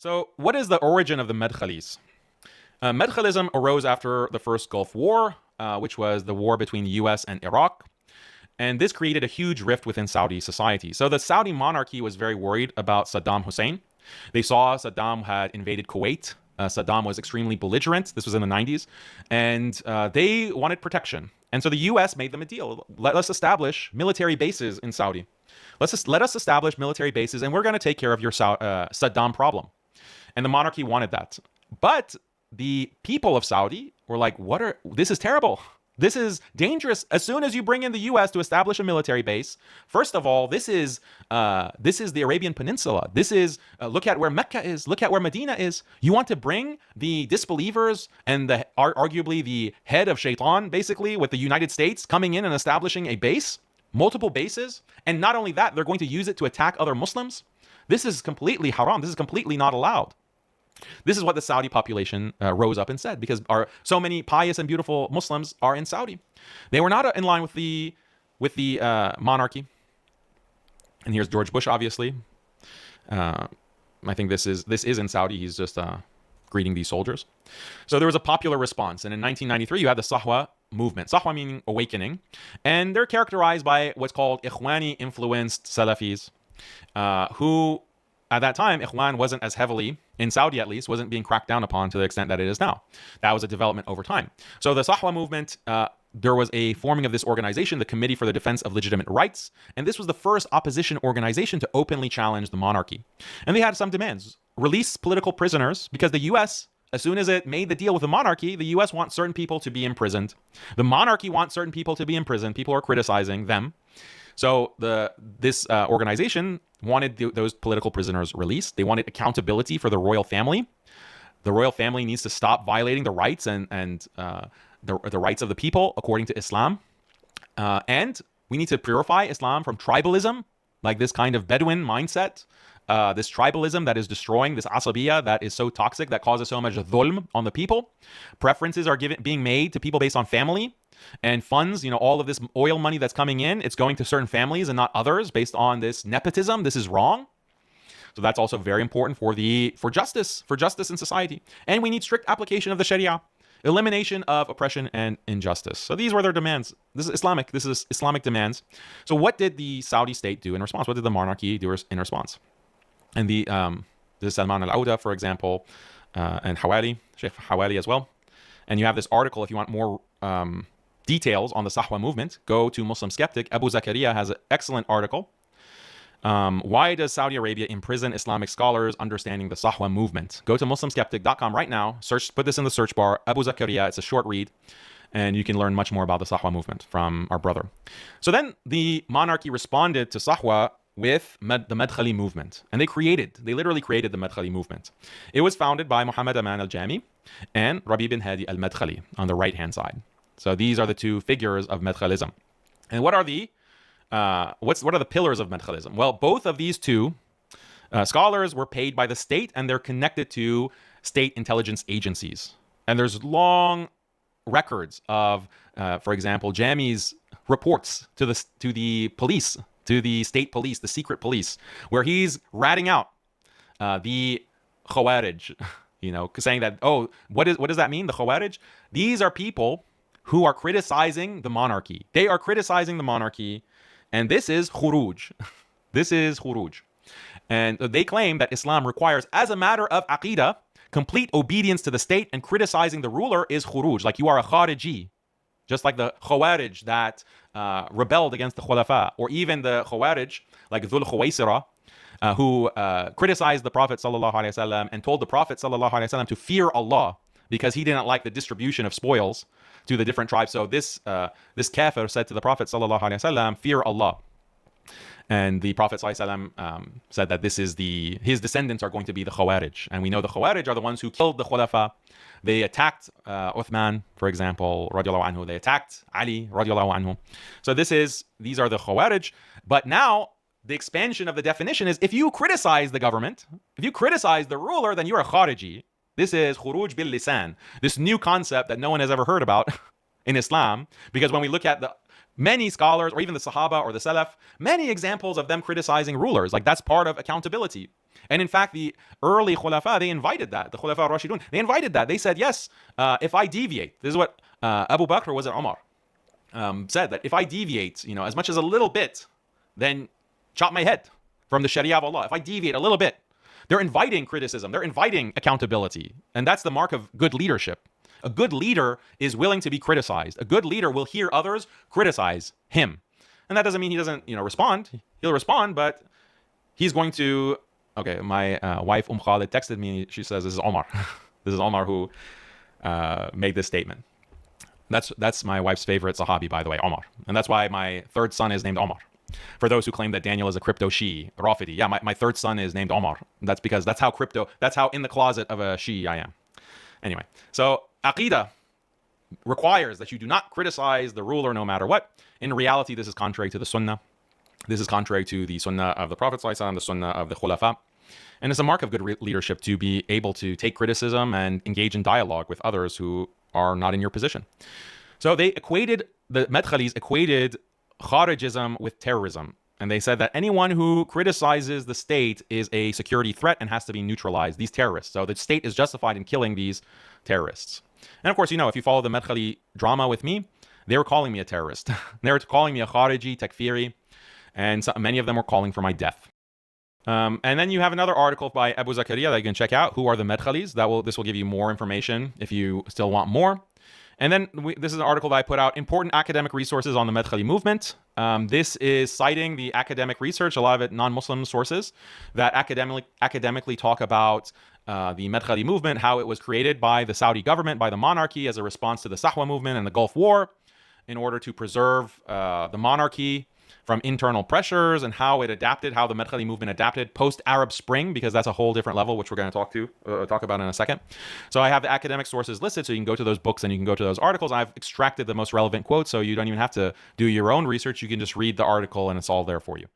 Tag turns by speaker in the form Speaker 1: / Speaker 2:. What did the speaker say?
Speaker 1: So, what is the origin of the Madkhalis? Madkhalism arose after the first Gulf War, which was the war between the US and Iraq. And this created a huge rift within Saudi society. So the Saudi monarchy was very worried about Saddam Hussein. They saw Saddam had invaded Kuwait. Saddam was extremely belligerent. This was in the 90s. And they wanted protection. And so the US made them a deal. Let us establish military bases in Saudi. Let us establish military bases, and we're going to take care of your Saddam problem. And the monarchy wanted that. But the people of Saudi were like, this is terrible. This is dangerous. As soon as you bring in the U.S. to establish a military base, first of all, this is the Arabian Peninsula. This is look at where Mecca is. Look at where Medina is. You want to bring the disbelievers and arguably the head of Shaitan, basically, with the United States coming in and establishing a base, multiple bases, and not only that, they're going to use it to attack other Muslims. This is completely haram. This is completely not allowed. This is what the Saudi population rose up and said, because so many pious and beautiful Muslims are in Saudi. They were not in line with the monarchy. And here's George Bush, obviously. I think this is in Saudi. He's just greeting these soldiers. So there was a popular response, and in 1993 you had the Sahwa movement. Sahwa meaning awakening, and they're characterized by what's called Ikhwani influenced Salafis, who at that time, Ikhwan wasn't as heavily, in Saudi at least, wasn't being cracked down upon to the extent that it is now. That was a development over time. So the Sahwa movement, there was a forming of this organization, the Committee for the Defense of Legitimate Rights, and this was the first opposition organization to openly challenge the monarchy. And they had some demands. Release political prisoners, because the U.S., as soon as it made the deal with the monarchy, the U.S. wants certain people to be imprisoned. The monarchy wants certain people to be imprisoned. People are criticizing them. So this organization wanted those political prisoners released. They wanted accountability for the royal family. The royal family needs to stop violating the rights and the rights of the people according to Islam. And we need to purify Islam from tribalism, like this kind of Bedouin mindset, this tribalism that is destroying, this asabiyya that is so toxic, that causes so much dhulm on the people. Preferences are being made to people based on family. And funds, all of this oil money that's coming in, it's going to certain families and not others based on this nepotism. This is wrong. So that's also very important for justice in society. And we need strict application of the Sharia, elimination of oppression and injustice. So these were their demands. This is Islamic demands. So what did the Saudi state do in response? What did the monarchy do in response? And the Salman al-Auda, for example, and Sheikh Hawali as well. And you have this article if you want more details on the Sahwa movement. Go to Muslim Skeptic. Abu Zakaria has an excellent article. Why does Saudi Arabia imprison Islamic scholars understanding the Sahwa movement? Go to muslimskeptic.com right now. Put this in the search bar. Abu Zakaria. It's a short read. And you can learn much more about the Sahwa movement from our brother. So then the monarchy responded to Sahwa with the Madkhali movement. And they literally created the Madkhali movement. It was founded by Muhammad Aman al-Jami and Rabi bin Hadi al-Madkhali on the right-hand side. So these are the two figures of Madkhalism. And what are the pillars of Madkhalism? Well, both of these two scholars were paid by the state, and they're connected to state intelligence agencies. And there's long records of, for example, Jami's reports to the police, to the state police, the secret police, where he's ratting out the Khawarij, saying that, what does that mean, the Khawarij? These are people who are criticizing the monarchy. They are criticizing the monarchy, and this is khuruj. This is khuruj. And they claim that Islam requires, as a matter of aqidah, complete obedience to the state, and criticizing the ruler is khuruj, like you are a khariji, just like the Khawarij that rebelled against the Khulafa, or even the Khawarij, like Dhul Khuwaisira, who criticized the Prophet ﷺ and told the Prophet ﷺ to fear Allah because he didn't like the distribution of spoils to the different tribes. So this kafir said to the Prophet ﷺ, fear Allah. And the Prophet ﷺ said that his descendants are going to be the Khawarij. And we know the Khawarij are the ones who killed the Khulafa. They attacked Uthman, for example, radiallahu anhu. They attacked Ali, radiallahu anhu. So these are the Khawarij. But now the expansion of the definition is, if you criticize the government, if you criticize the ruler, then you're a Khariji. This is khuruj bil lisan, this new concept that no one has ever heard about in Islam. Because when we look at the many scholars, or even the Sahaba or the Salaf, many examples of them criticizing rulers, like that's part of accountability. And in fact, the early Khulafa, they invited that. The Khulafa Rashidun, they invited that. They said, yes, if I deviate, this is what Abu Bakr, was it Umar, said, that if I deviate, as much as a little bit, then chop my head from the Sharia of Allah. If I deviate a little bit, they're inviting criticism. They're inviting accountability. And that's the mark of good leadership. A good leader is willing to be criticized. A good leader will hear others criticize him. And that doesn't mean he doesn't, respond. He'll respond, but he's going to... Okay, my wife, Khalid, texted me. She says, this is Omar. This is Omar who made this statement. That's my wife's favorite Sahabi, by the way, Omar. And that's why my third son is named Omar. For those who claim that Daniel is a crypto Shi'i, Rafidi. Yeah, my third son is named Omar. That's because that's how in the closet of a Shi'i I am. Anyway, so Aqidah requires that you do not criticize the ruler no matter what. In reality, this is contrary to the Sunnah. This is contrary to the Sunnah of the Prophet ﷺ, the Sunnah of the Khulafa. And it's a mark of good leadership to be able to take criticism and engage in dialogue with others who are not in your position. So the Madkhalis equated Kharijism with terrorism. And they said that anyone who criticizes the state is a security threat and has to be neutralized, these terrorists. So the state is justified in killing these terrorists. And of course, if you follow the Madkhali drama with me, they were calling me a terrorist. They were calling me a Khariji, Takfiri, and many of them were calling for my death. And then you have another article by Abu Zakaria that you can check out. Who are the Madkhalis? This will give you more information if you still want more. And then this is an article that I put out, important academic resources on the Madkhali movement. This is citing the academic research, a lot of it non-Muslim sources, that academically talk about the Madkhali movement, how it was created by the Saudi government, by the monarchy, as a response to the Sahwa movement and the Gulf War, in order to preserve the monarchy from internal pressures, and how it adapted, how the Madkhali movement adapted post-Arab Spring, because that's a whole different level, which we're going to talk about in a second. So I have the academic sources listed, so you can go to those books and you can go to those articles. I've extracted the most relevant quotes, so you don't even have to do your own research. You can just read the article and it's all there for you.